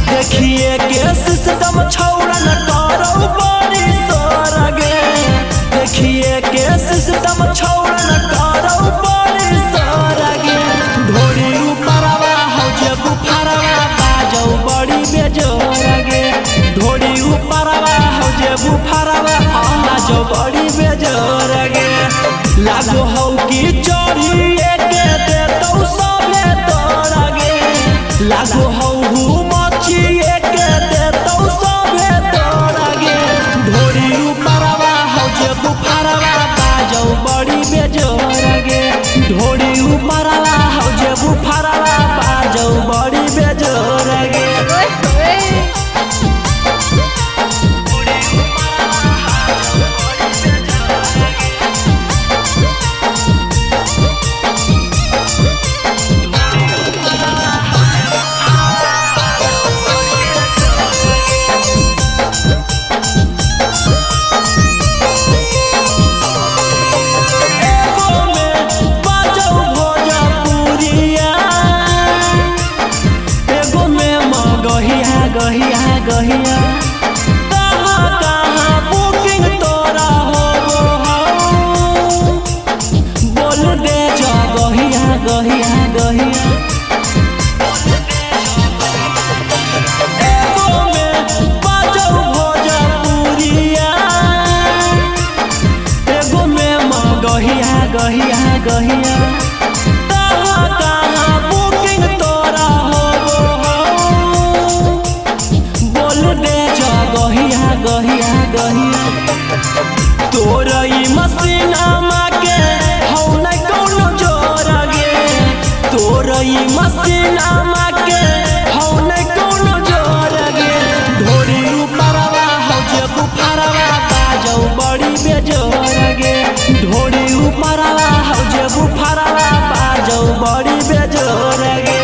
देखिए के सिस्टम छौड़ा न करो बड़ी सरगे। देखिए के सिस्टम छौड़ा न करो बड़ी सरगे। ढोरी ऊपरवा हो जे बुफरवा बाजो बड़ी बेजोरगे। ढोरी ऊपरवा हो जे बुफरवा बाजो बड़ी बेजोरगे। लागो हो कि चोरी के दे तो सबे तोरगे। लागो हो बड़ी बेजोरगे। ढोरी ऊपरवा हो जे बुफरवा बाजो बड़ी बेजोरगे। गहिया गहिया कहाँ कहाँ बुकिंग तोरा हो बोल दे जा गहिया गहिया गहिया। एगो में बाजो भोजपुरिया। एगो में गहिया गहिया गहिया कहाँ कहाँ बुकिंग तोरा हो गहिया गहिया। तोरा मसीनामा के हौ न कौनो जोरगे। तोरा मसीनामा के हौ न कौनो जोरगे। ढोरी ऊपरवा हो जे बुफरवा बाजो बड़ी बेजोरगे। ढोरी ऊपरवा हो जे बुफरवा बाजो बड़ी बेजोरगे।